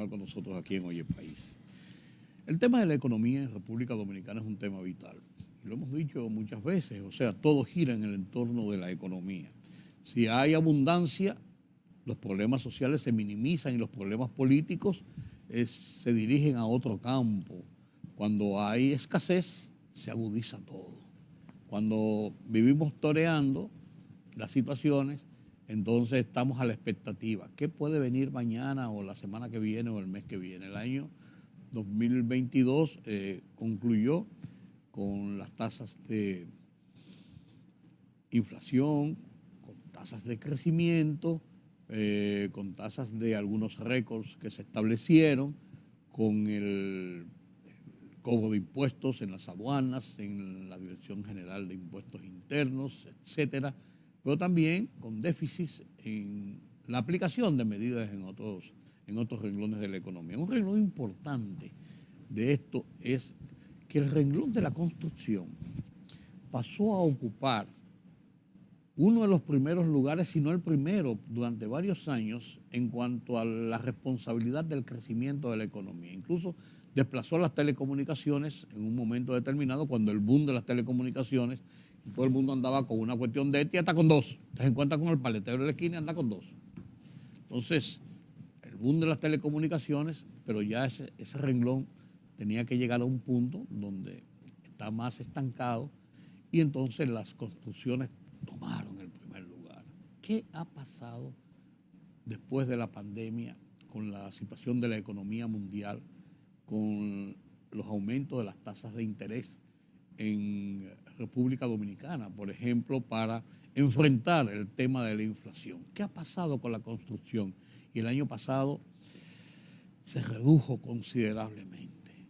continuar con nosotros aquí en Oye País. El tema de la economía en República Dominicana es un tema vital. Y lo hemos dicho muchas veces, o sea, todo gira en el entorno de la economía. Si hay abundancia, los problemas sociales se minimizan y los problemas políticos se dirigen a otro campo. Cuando hay escasez, se agudiza todo. Cuando vivimos toreando las situaciones, entonces estamos a la expectativa. ¿Qué puede venir mañana o la semana que viene o el mes que viene? El año 2022 concluyó con las tasas de inflación, con tasas de crecimiento, con tasas de algunos récords que se establecieron, con el cobro de impuestos en las aduanas, en la Dirección General de Impuestos Internos, etcétera, pero también con déficits en la aplicación de medidas en otros renglones de la economía. Un renglón importante de esto es que el renglón de la construcción pasó a ocupar uno de los primeros lugares, si no el primero, durante varios años en cuanto a la responsabilidad del crecimiento de la economía. Incluso desplazó a las telecomunicaciones en un momento determinado, cuando el boom de las telecomunicaciones, y todo el mundo andaba con una cuestión de este y hasta con dos. Te encuentras con el paletero de la esquina y anda con dos. Entonces, el boom de las telecomunicaciones, pero ya ese renglón tenía que llegar a un punto donde está más estancado y entonces las construcciones tomaron el primer lugar. ¿Qué ha pasado después de la pandemia con la situación de la economía mundial, con los aumentos de las tasas de interés en República Dominicana, por ejemplo, para enfrentar el tema de la inflación? ¿Qué ha pasado con la construcción? Y el año pasado se redujo considerablemente.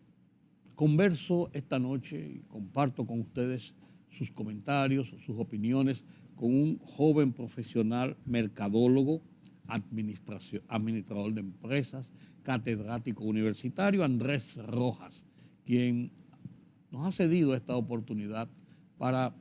Converso esta noche y comparto con ustedes sus comentarios, sus opiniones, con un joven profesional mercadólogo, administrador de empresas, catedrático universitario, Andrés Rojas, quien nos ha cedido esta oportunidad para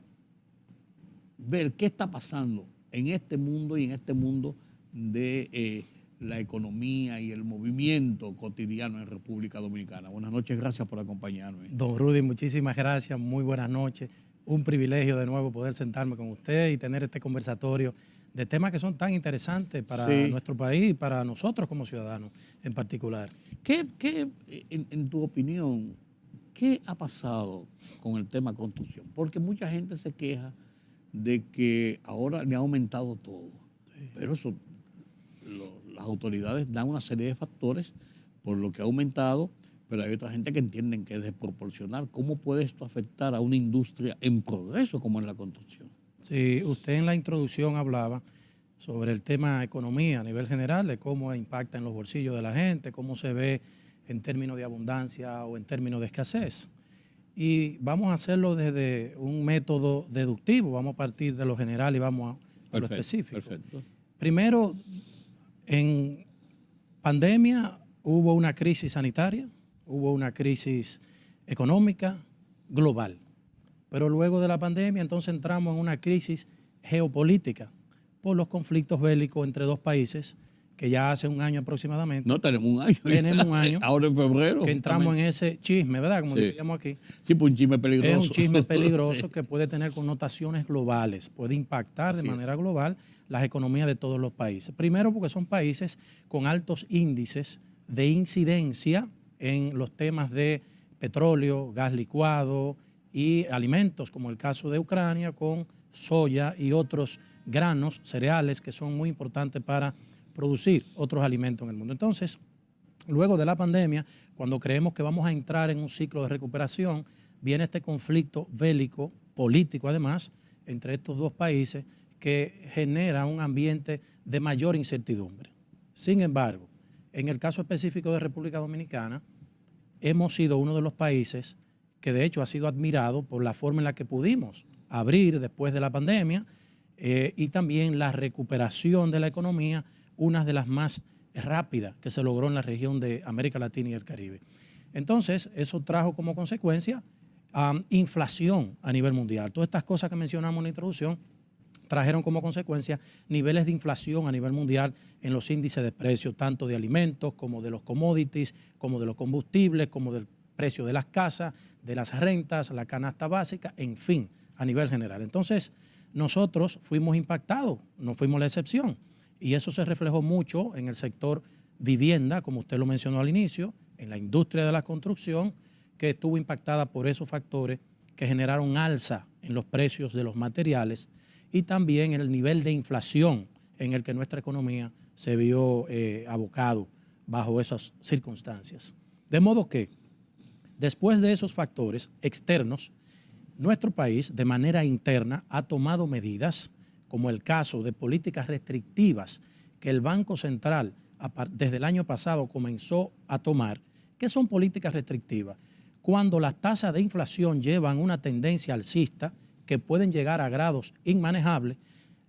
ver qué está pasando en este mundo y en este mundo de la economía y el movimiento cotidiano en República Dominicana. Buenas noches, gracias por acompañarme. Don Rudy, muchísimas gracias, muy buenas noches. Un privilegio de nuevo poder sentarme con usted y tener este conversatorio de temas que son tan interesantes para nuestro país y para nosotros como ciudadanos en particular. ¿Qué en tu opinión, qué ha pasado con el tema construcción? Porque mucha gente se queja de que ahora le ha aumentado todo, pero eso, las autoridades dan una serie de factores por lo que ha aumentado, pero hay otra gente que entienden que es desproporcional. ¿Cómo puede esto afectar a una industria en progreso como es la construcción? Sí, usted en la introducción hablaba sobre el tema economía a nivel general, de cómo impacta en los bolsillos de la gente, cómo se ve en términos de abundancia o en términos de escasez. Y vamos a hacerlo desde un método deductivo, vamos a partir de lo general y vamos a lo específico. Perfecto. Primero, en pandemia hubo una crisis sanitaria, hubo una crisis económica global, pero luego de la pandemia entonces entramos en una crisis geopolítica por los conflictos bélicos entre dos países que ya hace un año aproximadamente. No, tenemos un año. Tenemos un año. Ahora en febrero. Que entramos en ese chisme, ¿verdad? Como diríamos aquí. Sí, pues un chisme peligroso. Es un chisme peligroso que puede tener connotaciones globales, puede impactar de manera global las economías de todos los países. Primero porque son países con altos índices de incidencia en los temas de petróleo, gas licuado y alimentos, como el caso de Ucrania, con soya y otros granos, cereales, que son muy importantes para producir otros alimentos en el mundo. Entonces, luego de la pandemia, cuando creemos que vamos a entrar en un ciclo de recuperación, viene este conflicto bélico, político además, entre estos dos países, que genera un ambiente de mayor incertidumbre. Sin embargo, en el caso específico de República Dominicana, hemos sido uno de los países que de hecho ha sido admirado por la forma en la que pudimos abrir después de la pandemia y también la recuperación de la economía, una de las más rápidas que se logró en la región de América Latina y el Caribe. Entonces, eso trajo como consecuencia inflación a nivel mundial. Todas estas cosas que mencionamos en la introducción trajeron como consecuencia niveles de inflación a nivel mundial en los índices de precios, tanto de alimentos como de los commodities, como de los combustibles, como del precio de las casas, de las rentas, la canasta básica, en fin, a nivel general. Entonces, nosotros fuimos impactados, no fuimos la excepción. Y eso se reflejó mucho en el sector vivienda, como usted lo mencionó al inicio, en la industria de la construcción, que estuvo impactada por esos factores que generaron alza en los precios de los materiales y también en el nivel de inflación en el que nuestra economía se vio abocado bajo esas circunstancias. De modo que, después de esos factores externos, nuestro país de manera interna ha tomado medidas, como el caso de políticas restrictivas que el Banco Central desde el año pasado comenzó a tomar. ¿Qué son políticas restrictivas? Cuando las tasas de inflación llevan una tendencia alcista que pueden llegar a grados inmanejables,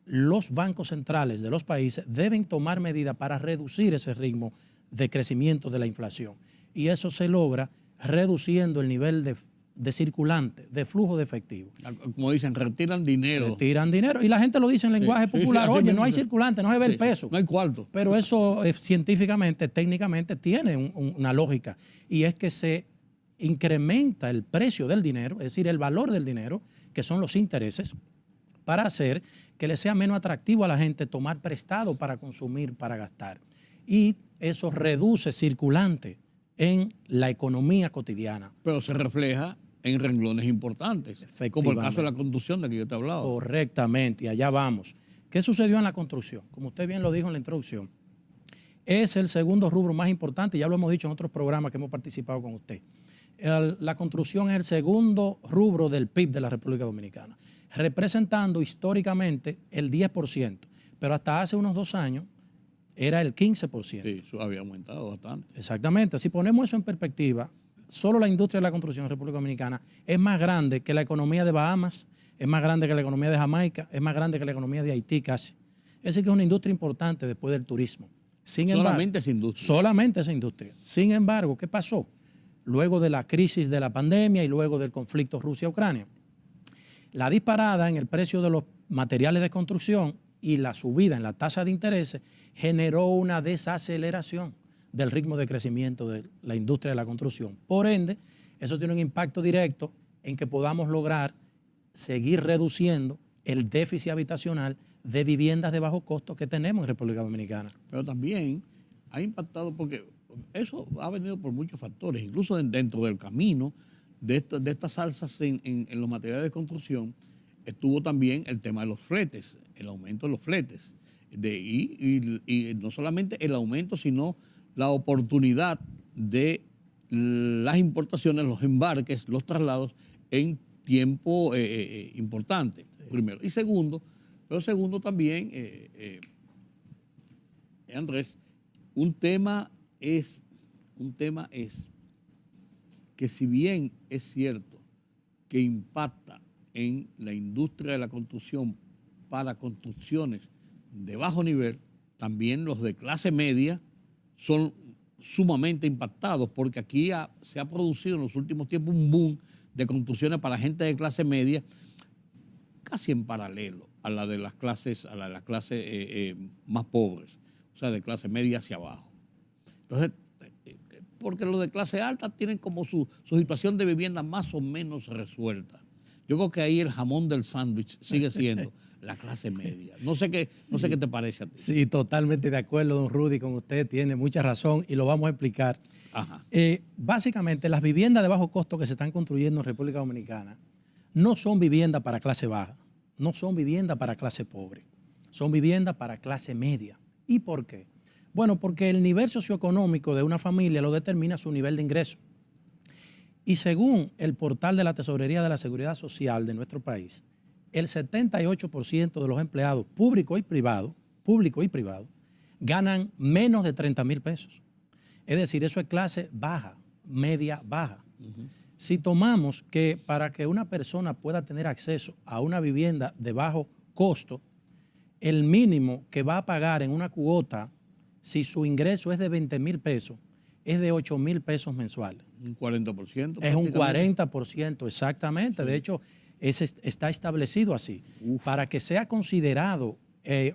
los bancos centrales de los países deben tomar medidas para reducir ese ritmo de crecimiento de la inflación. Y eso se logra reduciendo el nivel de circulante, de flujo de efectivo. Como dicen, retiran dinero. Retiran dinero. Y la gente lo dice en lenguaje popular. Sí, oye, no hay circulante, no se ve el peso. No hay cuarto. Pero eso científicamente, técnicamente, tiene una lógica. Y es que se incrementa el precio del dinero, es decir, el valor del dinero, que son los intereses, para hacer que le sea menos atractivo a la gente tomar prestado para consumir, para gastar. Y eso reduce circulante en la economía cotidiana. Pero se refleja en renglones importantes, como el caso de la construcción de que yo te hablaba. Correctamente, y allá vamos. ¿Qué sucedió en la construcción? Como usted bien lo dijo en la introducción, es el segundo rubro más importante, ya lo hemos dicho en otros programas que hemos participado con usted. La construcción es el segundo rubro del PIB de la República Dominicana, representando históricamente el 10%, pero hasta hace unos 2 años era el 15%. Sí, eso había aumentado bastante. Exactamente. Si ponemos eso en perspectiva, solo la industria de la construcción en República Dominicana es más grande que la economía de Bahamas, es más grande que la economía de Jamaica, es más grande que la economía de Haití casi. Es decir, que es una industria importante después del turismo. Solamente esa industria. Solamente esa industria. Sin embargo, ¿qué pasó? Luego de la crisis de la pandemia y luego del conflicto Rusia-Ucrania, la disparada en el precio de los materiales de construcción y la subida en la tasa de intereses generó una desaceleración del ritmo de crecimiento de la industria de la construcción. Por ende, eso tiene un impacto directo en que podamos lograr seguir reduciendo el déficit habitacional de viviendas de bajo costo que tenemos en República Dominicana. Pero también ha impactado porque eso ha venido por muchos factores, incluso dentro del camino de estas alzas en los materiales de construcción, estuvo también el tema de los fletes, el aumento de los fletes. Y no solamente el aumento, sino la oportunidad de las importaciones, los embarques, los traslados en tiempo importante, sí. Primero. Y segundo también, Andrés, un tema es que si bien es cierto que impacta en la industria de la construcción para construcciones de bajo nivel, también los de clase media son sumamente impactados porque aquí se ha producido en los últimos tiempos un boom de construcciones para gente de clase media casi en paralelo a la de las clases más pobres, o sea, de clase media hacia abajo. Entonces, porque los de clase alta tienen como su situación de vivienda más o menos resuelta. Yo creo que ahí el jamón del sándwich sigue siendo la clase media. No sé qué te parece a ti. Sí, totalmente de acuerdo, don Rudy, con usted. Tiene mucha razón y lo vamos a explicar. Ajá. Básicamente, las viviendas de bajo costo que se están construyendo en República Dominicana no son viviendas para clase baja, no son viviendas para clase pobre, son viviendas para clase media. ¿Y por qué? Bueno, porque el nivel socioeconómico de una familia lo determina su nivel de ingreso. Y según el portal de la Tesorería de la Seguridad Social de nuestro país, el 78% de los empleados públicos y privados ganan menos de 30,000 pesos. Es decir, eso es clase baja, media baja. Uh-huh. Si tomamos que para que una persona pueda tener acceso a una vivienda de bajo costo, el mínimo que va a pagar en una cuota, si su ingreso es de 20,000 pesos, es de 8,000 pesos mensuales. Un 40%. Es un 40%, exactamente. De hecho, está establecido así. Para que sea considerado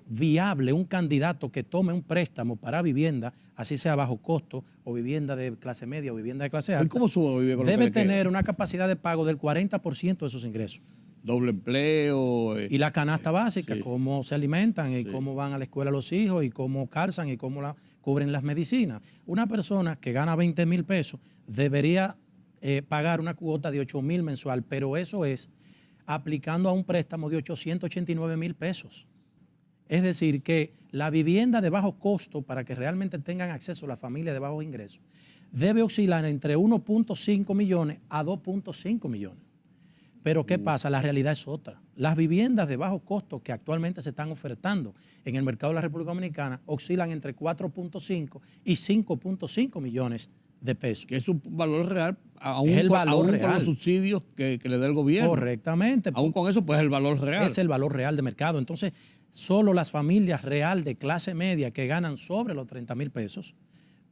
viable un candidato que tome un préstamo para vivienda, así sea bajo costo o vivienda de clase media o vivienda de clase alta, ¿Cómo sobrevive con lo que debe le queda? tener una capacidad de pago del 40% de sus ingresos. Doble empleo. Y la canasta básica, sí. cómo se alimentan y Sí. cómo van a la escuela los hijos y cómo calzan y cómo cubren las medicinas. Una persona que gana 20,000 pesos debería pagar una cuota de 8,000 mensual, pero eso es aplicando a un préstamo de 889,000 pesos. Es decir, que la vivienda de bajo costo, para que realmente tengan acceso a la familia de bajos ingresos, debe oscilar entre 1.5 millones a 2.5 millones. Pero ¿qué pasa? La realidad es otra. Las viviendas de bajo costo que actualmente se están ofertando en el mercado de la República Dominicana oscilan entre 4.5 y 5.5 millones de pesos. Que es un valor real, aún, Es el valor aún real. con los subsidios que le da el gobierno. Correctamente. Aún con eso, pues el valor real. Es el valor real de mercado. Entonces, solo las familias real de clase media que ganan sobre los 30,000 pesos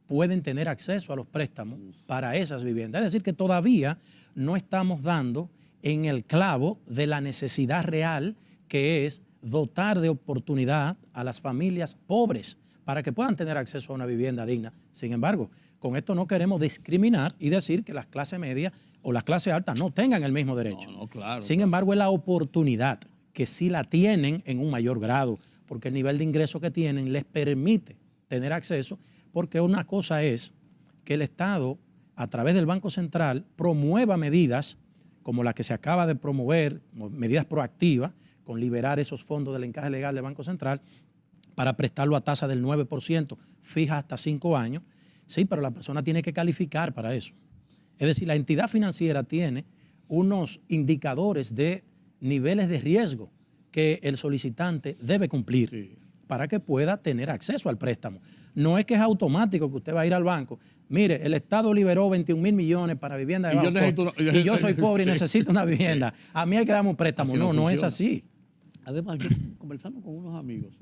pueden tener acceso a los préstamos para esas viviendas. Es decir, que todavía no estamos dando en el clavo de la necesidad real, que es dotar de oportunidad a las familias pobres para que puedan tener acceso a una vivienda digna. Sin embargo, con esto no queremos discriminar y decir que las clases medias o las clases altas no tengan el mismo derecho. No, claro. Sin embargo, es la oportunidad que sí la tienen en un mayor grado, porque el nivel de ingreso que tienen les permite tener acceso, porque una cosa es que el Estado, a través del Banco Central, promueva medidas como la que se acaba de promover, medidas proactivas, con liberar esos fondos del encaje legal del Banco Central para prestarlo a tasa del 9%, fija hasta 5 años. Sí, pero la persona tiene que calificar para eso. Es decir, la entidad financiera tiene unos indicadores de niveles de riesgo que el solicitante debe cumplir para que pueda tener acceso al préstamo. No es que es automático que usted va a ir al banco. Mire, el Estado liberó 21,000 millones para vivienda de bajo costo, y yo soy pobre y necesito una vivienda. A mí hay que darme un préstamo. Así No es así. Además, yo conversando con unos amigos,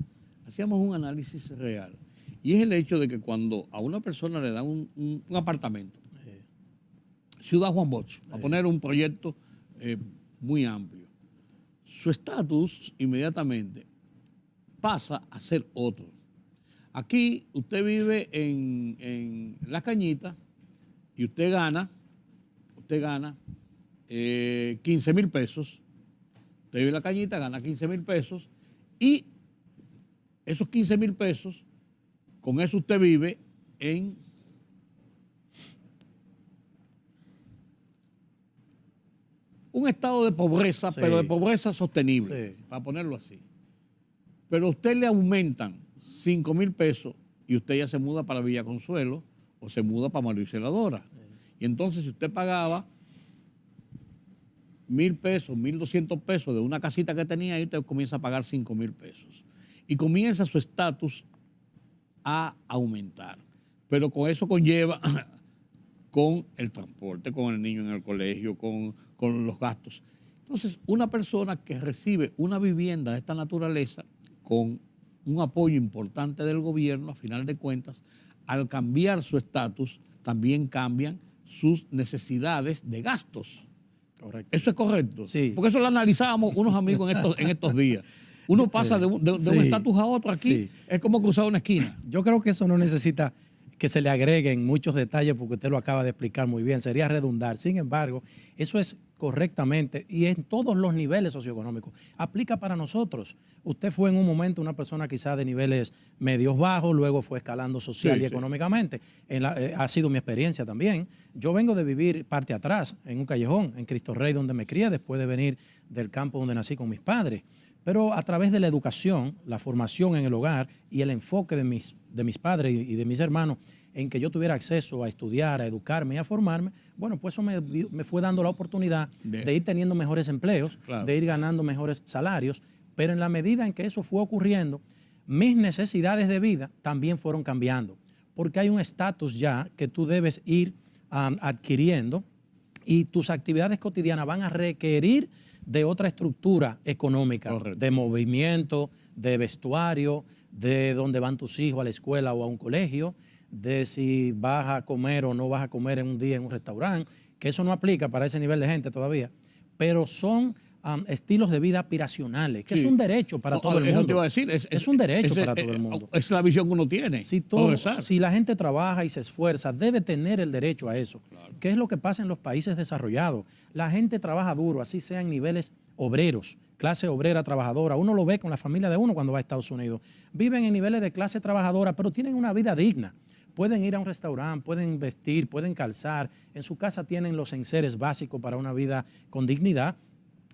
hacíamos un análisis real. Y es el hecho de que cuando a una persona le dan un apartamento, Ciudad Juan Bosch, a poner un proyecto muy amplio, su estatus inmediatamente pasa a ser otro. Aquí usted vive en Las Cañitas y usted gana 15,000 pesos. Usted vive en La Cañita, gana 15,000 pesos y esos 15,000 pesos, con eso usted vive en un estado de pobreza, Sí. pero de pobreza sostenible, Sí. para ponerlo así. Pero a usted le aumentan 5,000 pesos y usted ya se muda para Villa Consuelo o se muda para María Celadora. Y entonces, si usted pagaba 1,000 pesos, 1,200 pesos de una casita que tenía ahí, usted comienza a pagar 5,000 pesos. Y comienza su estatus a aumentar. Pero con eso conlleva con el transporte, con el niño en el colegio, con los gastos. Entonces, una persona que recibe una vivienda de esta naturaleza con un apoyo importante del gobierno, a final de cuentas, al cambiar su estatus, también cambian sus necesidades de gastos. Correcto. ¿Eso es correcto? Sí. Porque eso lo analizábamos unos amigos en estos días. Uno pasa de un Sí. estatus a otro aquí, Sí. es como cruzar una esquina. Yo creo que eso no necesita que se le agreguen muchos detalles porque usted lo acaba de explicar muy bien, sería redundar. Sin embargo, eso es correctamente y en todos los niveles socioeconómicos. Aplica para nosotros. Usted fue en un momento una persona quizás de niveles medios bajos, luego fue escalando social y económicamente. Ha sido mi experiencia también. Yo vengo de vivir parte atrás, en un callejón, en Cristo Rey, donde me crié, después de venir del campo donde nací con mis padres. Pero a través de la educación, la formación en el hogar y el enfoque de mis padres y de mis hermanos en que yo tuviera acceso a estudiar, a educarme y a formarme, bueno, pues eso me fue dando la oportunidad de ir teniendo mejores empleos, Claro, de ir ganando mejores salarios, pero en la medida en que eso fue ocurriendo, mis necesidades de vida también fueron cambiando, porque hay un estatus ya que tú debes ir adquiriendo y tus actividades cotidianas van a requerir de otra estructura económica, correcto, de movimiento, de vestuario, de dónde van tus hijos a la escuela o a un colegio, de si vas a comer o no vas a comer en un día en un restaurante, que eso no aplica para ese nivel de gente todavía, pero son estilos de vida aspiracionales, que es un derecho para todo el mundo. Eso te iba a decir. Es un derecho para todo el mundo. Es la visión que uno tiene. Si la gente trabaja y se esfuerza, debe tener el derecho a eso. Claro. ¿Qué es lo que pasa en los países desarrollados? La gente trabaja duro, así sea en niveles obreros, clase obrera trabajadora. Uno lo ve con la familia de uno cuando va a Estados Unidos. Viven en niveles de clase trabajadora, pero tienen una vida digna. Pueden ir a un restaurante, pueden vestir, pueden calzar. En su casa tienen los enseres básicos para una vida con dignidad.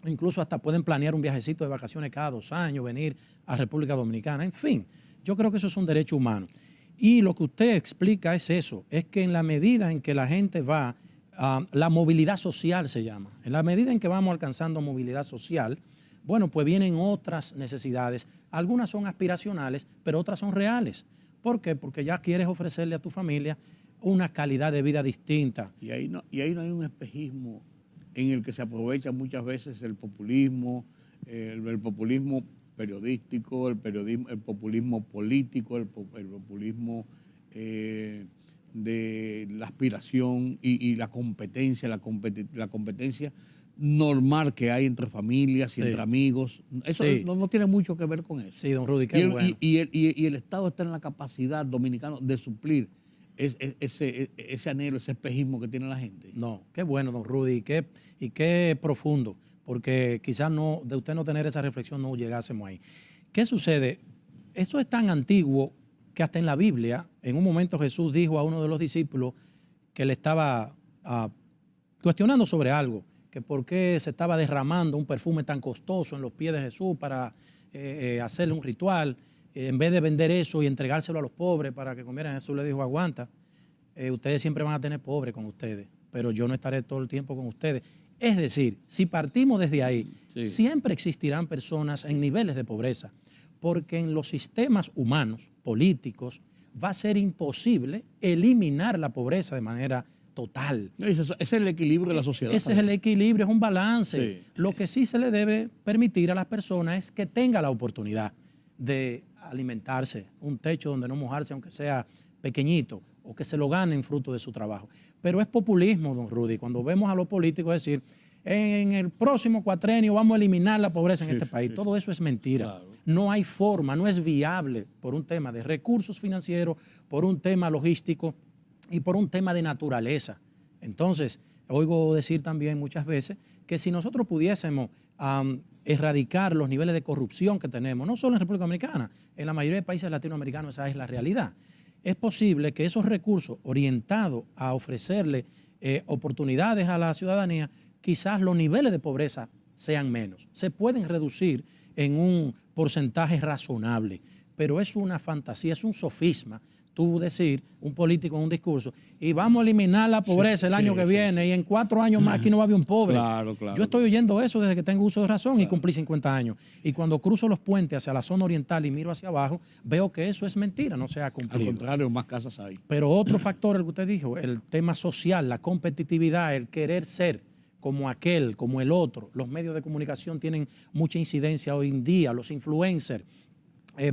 Incluso hasta pueden planear un viajecito de vacaciones cada 2 años, venir a República Dominicana. En fin, yo creo que eso es un derecho humano. Y lo que usted explica es eso, es que en la medida en que la gente va, la movilidad social se llama, en la medida en que vamos alcanzando movilidad social, bueno, pues vienen otras necesidades. Algunas son aspiracionales, pero otras son reales. ¿Por qué? Porque ya quieres ofrecerle a tu familia una calidad de vida distinta. Y ahí no hay un espejismo en el que se aprovecha muchas veces el populismo, el populismo periodístico, el populismo político, el populismo de la aspiración y la competencia, la competencia normal que hay entre familias y entre amigos. Eso no tiene mucho que ver con eso. Sí, don Rudy, qué bueno. Y el Estado está en la capacidad dominicana de suplir ese anhelo, ese espejismo que tiene la gente. No, qué bueno, don Rudy, y qué profundo, porque quizás de usted no tener esa reflexión no llegásemos ahí. ¿Qué sucede? Esto es tan antiguo que hasta en la Biblia, en un momento Jesús dijo a uno de los discípulos que le estaba cuestionando sobre algo, que por qué se estaba derramando un perfume tan costoso en los pies de Jesús para hacerle un ritual. En vez de vender eso y entregárselo a los pobres para que comieran, Jesús le dijo, aguanta, ustedes siempre van a tener pobres con ustedes, pero yo no estaré todo el tiempo con ustedes. Es decir, si partimos desde ahí, siempre existirán personas en niveles de pobreza, porque en los sistemas humanos, políticos, va a ser imposible eliminar la pobreza de manera total. Ese es el equilibrio de la sociedad. Ese es el equilibrio, es un balance. Sí. Lo que sí se le debe permitir a las personas es que tenga la oportunidad de alimentarse, un techo donde no mojarse, aunque sea pequeñito, o que se lo ganen fruto de su trabajo. Pero es populismo, don Rudy, cuando vemos a los políticos decir, en el próximo cuatrenio vamos a eliminar la pobreza en este país. Todo eso es mentira. Claro. No hay forma, no es viable por un tema de recursos financieros, por un tema logístico y por un tema de naturaleza. Entonces, oigo decir también muchas veces que si nosotros pudiésemos erradicar los niveles de corrupción que tenemos, no solo en República Dominicana, en la mayoría de países latinoamericanos esa es la realidad. Es posible que esos recursos orientados a ofrecerle oportunidades a la ciudadanía, quizás los niveles de pobreza sean menos. Se pueden reducir en un porcentaje razonable, pero es una fantasía, es un sofisma. Tú decir, un político en un discurso, y vamos a eliminar la pobreza el año que viene, y en 4 años más aquí no va a haber un pobre. Claro. Yo estoy oyendo eso desde que tengo uso de razón y cumplí 50 años. Y cuando cruzo los puentes hacia la zona oriental y miro hacia abajo, veo que eso es mentira, no se ha cumplido. Al contrario, más casas hay. Pero otro factor, el que usted dijo, el tema social, la competitividad, el querer ser como aquel, como el otro. Los medios de comunicación tienen mucha incidencia hoy en día, los influencers,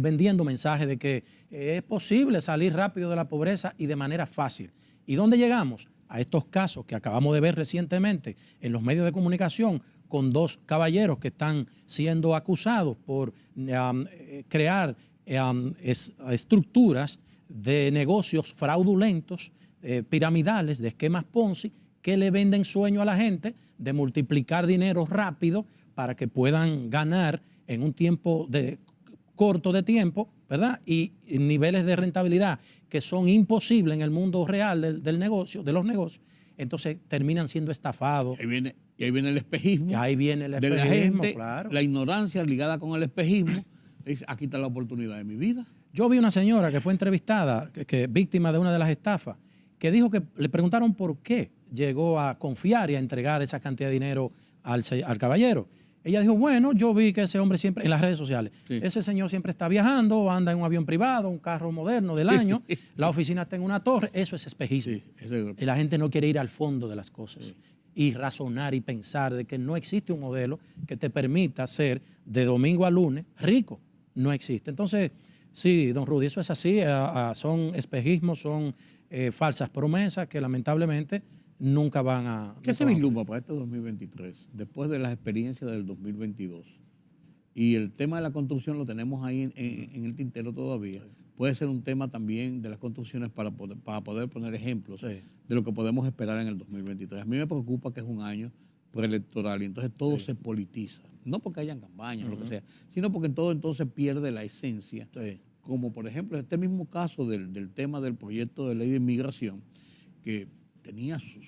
vendiendo mensajes de que es posible salir rápido de la pobreza y de manera fácil. ¿Y dónde llegamos? A estos casos que acabamos de ver recientemente en los medios de comunicación con 2 caballeros que están siendo acusados por crear estructuras de negocios fraudulentos, piramidales, de esquemas Ponzi, que le venden sueño a la gente de multiplicar dinero rápido para que puedan ganar en un tiempo corto de tiempo, ¿verdad? Y niveles de rentabilidad que son imposibles en el mundo real del negocio, de los negocios. Entonces terminan siendo estafados. Y ahí viene el espejismo. Y ahí viene el espejismo, de la gente, claro. La ignorancia ligada con el espejismo. Dice, aquí está la oportunidad de mi vida. Yo vi una señora que fue entrevistada, que víctima de una de las estafas, que dijo que le preguntaron por qué llegó a confiar y a entregar esa cantidad de dinero al caballero. Ella dijo, bueno, yo vi que ese hombre siempre, en las redes sociales, ese señor siempre está viajando, anda en un avión privado, un carro moderno del año, la oficina está en una torre, eso es espejismo. Y la gente no quiere ir al fondo de las cosas y razonar y pensar de que no existe un modelo que te permita ser de domingo a lunes rico. No existe. Entonces, sí, don Rudy, eso es así, son espejismos, son falsas promesas que lamentablemente nunca van a... ¿Qué se vislumbra para este 2023, después de las experiencias del 2022? Y el tema de la construcción lo tenemos ahí en el tintero todavía. Puede ser un tema también de las construcciones para poder poner ejemplos de lo que podemos esperar en el 2023. A mí me preocupa que es un año preelectoral y entonces todo se politiza. No porque hayan campañas o lo que sea, sino porque todo entonces pierde la esencia. Como por ejemplo este mismo caso del tema del proyecto de ley de inmigración, que tenía sus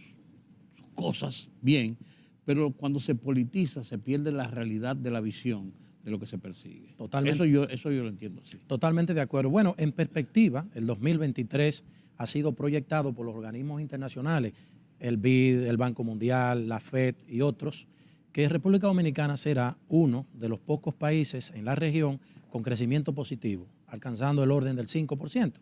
cosas bien, pero cuando se politiza se pierde la realidad de la visión de lo que se persigue. Totalmente. Eso yo lo entiendo así. Totalmente de acuerdo. Bueno, en perspectiva, el 2023 ha sido proyectado por los organismos internacionales, el BID, el Banco Mundial, la FED y otros, que República Dominicana será uno de los pocos países en la región con crecimiento positivo, alcanzando el orden del 5%,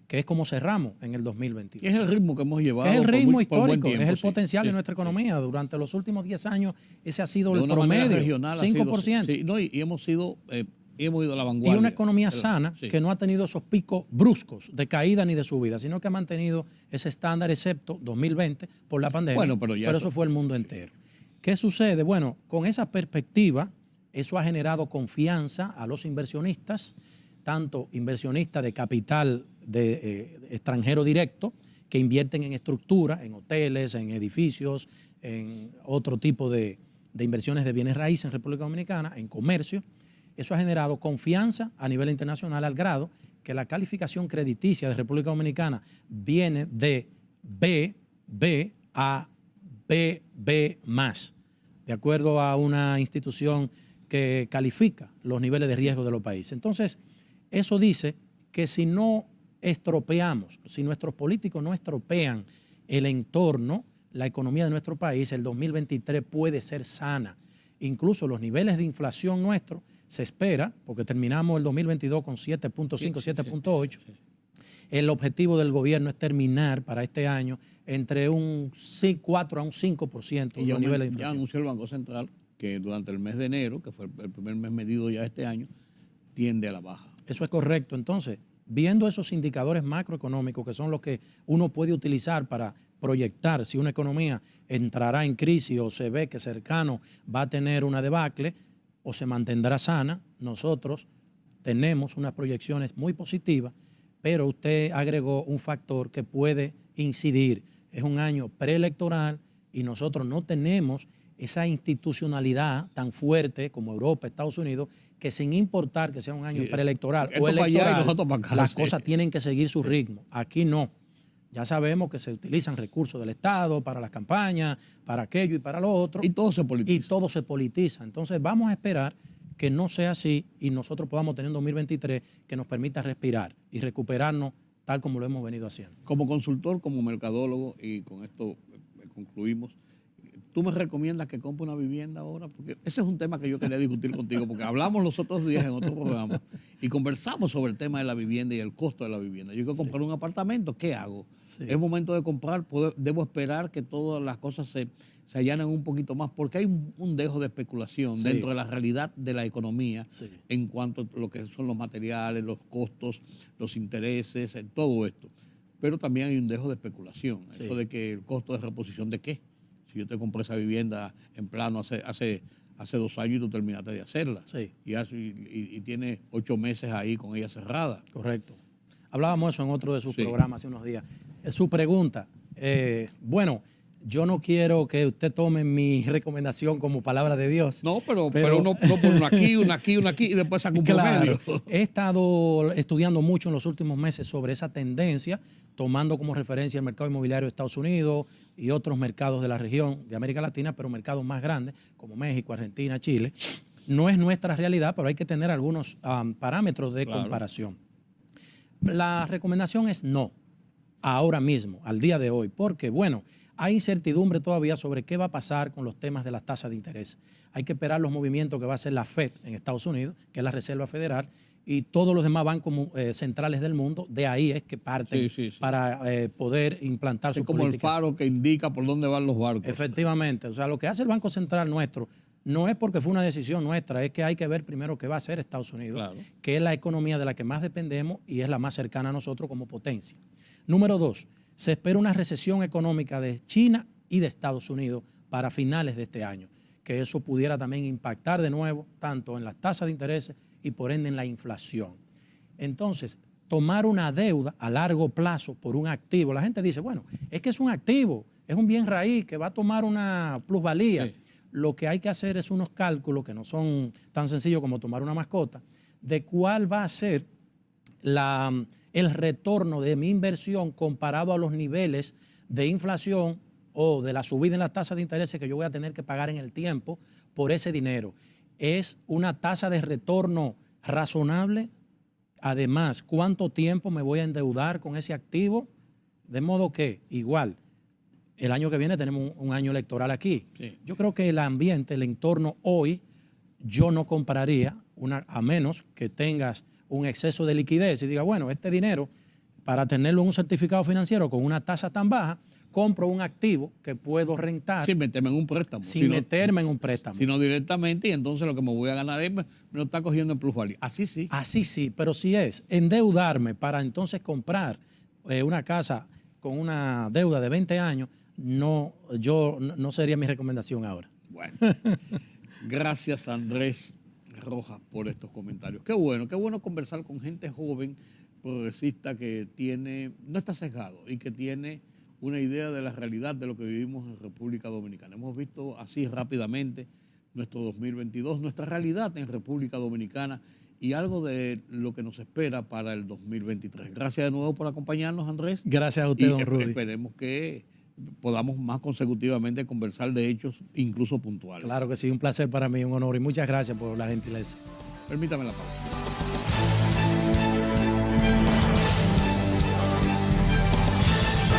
que es como cerramos en el 2022. Es el ritmo que hemos llevado. Es el ritmo histórico, tiempo, es el potencial de nuestra economía. Durante los últimos 10 años ese ha sido el promedio, regional, 5%. Y hemos ido a la vanguardia. Y una economía sana que no ha tenido esos picos bruscos de caída ni de subida, sino que ha mantenido ese estándar, excepto 2020 por la pandemia. Bueno, pero eso fue el mundo entero. ¿Qué sucede? Bueno, con esa perspectiva, eso ha generado confianza a los inversionistas, tanto inversionistas de capital de extranjero directo, que invierten en estructura, en hoteles, en edificios, en otro tipo de inversiones de bienes raíces en República Dominicana, en comercio. Eso ha generado confianza a nivel internacional al grado que la calificación crediticia de República Dominicana viene de B a BB+, de acuerdo a una institución que califica los niveles de riesgo de los países. Entonces, eso dice que si no estropeamos, si nuestros políticos no estropean el entorno, la economía de nuestro país, el 2023 puede ser sana. Incluso los niveles de inflación nuestros se espera, porque terminamos el 2022 con 7.5, 7.8. El objetivo del gobierno es terminar para este año entre un 4 a un 5% y los niveles de inflación. Ya anunció el Banco Central que durante el mes de enero, que fue el primer mes medido ya este año, tiende a la baja. Eso es correcto. Entonces, viendo esos indicadores macroeconómicos que son los que uno puede utilizar para proyectar si una economía entrará en crisis o se ve que cercano va a tener una debacle o se mantendrá sana, nosotros tenemos unas proyecciones muy positivas, pero usted agregó un factor que puede incidir. Es un año preelectoral y nosotros no tenemos esa institucionalidad tan fuerte como Europa, Estados Unidos, que sin importar que sea un año preelectoral o electoral, las cosas tienen que seguir su ritmo. Aquí no. Ya sabemos que se utilizan recursos del Estado para las campañas, para aquello y para lo otro. Y todo se politiza. Y todo se politiza. Entonces vamos a esperar que no sea así y nosotros podamos tener un 2023 que nos permita respirar y recuperarnos tal como lo hemos venido haciendo. Como consultor, como mercadólogo, y con esto concluimos, ¿tú me recomiendas que compre una vivienda ahora? Porque ese es un tema que yo quería discutir contigo, porque hablamos los otros días en otro programa y conversamos sobre el tema de la vivienda y el costo de la vivienda. Yo quiero comprar un apartamento, ¿qué hago? Es momento de comprar, debo esperar que todas las cosas se allanen un poquito más, porque hay un dejo de especulación dentro de la realidad de la economía en cuanto a lo que son los materiales, los costos, los intereses, todo esto. Pero también hay un dejo de especulación, eso de que el costo de reposición de qué. Si yo te compré esa vivienda en plano hace 2 años y tú terminaste de hacerla. Y tiene 8 meses ahí con ella cerrada. Correcto. Hablábamos eso en otro de sus programas hace unos días. Su pregunta, bueno, yo no quiero que usted tome mi recomendación como palabra de Dios. No, pero uno pone una aquí y después saca un promedio. He estado estudiando mucho en los últimos meses sobre esa tendencia, tomando como referencia el mercado inmobiliario de Estados Unidos y otros mercados de la región de América Latina, pero mercados más grandes como México, Argentina, Chile. No es nuestra realidad, pero hay que tener algunos parámetros de comparación. La recomendación es no, ahora mismo, al día de hoy, porque, bueno, hay incertidumbre todavía sobre qué va a pasar con los temas de las tasas de interés. Hay que esperar los movimientos que va a hacer la FED en Estados Unidos, que es la Reserva Federal, y todos los demás bancos centrales del mundo, de ahí es que parten para poder implantar su política. Como el faro que indica por dónde van los barcos. Efectivamente. O sea, lo que hace el Banco Central nuestro no es porque fue una decisión nuestra, es que hay que ver primero qué va a hacer Estados Unidos, que es la economía de la que más dependemos y es la más cercana a nosotros como potencia. Número 2, se espera una recesión económica de China y de Estados Unidos para finales de este año, que eso pudiera también impactar de nuevo tanto en las tasas de interés y por ende en la inflación. Entonces, tomar una deuda a largo plazo por un activo, la gente dice, bueno, es que es un activo, es un bien raíz que va a tomar una plusvalía. Sí. Lo que hay que hacer es unos cálculos que no son tan sencillos como tomar una mascota, de cuál va a ser el retorno de mi inversión comparado a los niveles de inflación o de la subida en las tasas de interés que yo voy a tener que pagar en el tiempo por ese dinero. ¿Es una tasa de retorno razonable? Además, ¿cuánto tiempo me voy a endeudar con ese activo? De modo que, igual, el año que viene tenemos un año electoral aquí. Sí. Yo creo que el ambiente, el entorno hoy, yo no compraría, a menos que tengas un exceso de liquidez y diga, bueno, este dinero, para tenerlo en un certificado financiero con una tasa tan baja, compro un activo que puedo rentar. Sin meterme en un préstamo. Sin meterme en un préstamo. Sino directamente, y entonces lo que me voy a ganar es, me lo está cogiendo en plusvalía. Así sí. Así sí, pero si es endeudarme para entonces comprar una casa con una deuda de 20 años, no sería mi recomendación ahora. Bueno, gracias Andrés Rojas por estos comentarios. Qué bueno conversar con gente joven, progresista, que no está sesgado y que tiene una idea de la realidad de lo que vivimos en República Dominicana. Hemos visto así rápidamente nuestro 2022, nuestra realidad en República Dominicana y algo de lo que nos espera para el 2023. Gracias de nuevo por acompañarnos, Andrés. Gracias a usted, don Rudy. Esperemos que podamos más consecutivamente conversar de hechos, incluso puntuales. Claro que sí, un placer para mí, un honor y muchas gracias por la gentileza. Permítame la pausa.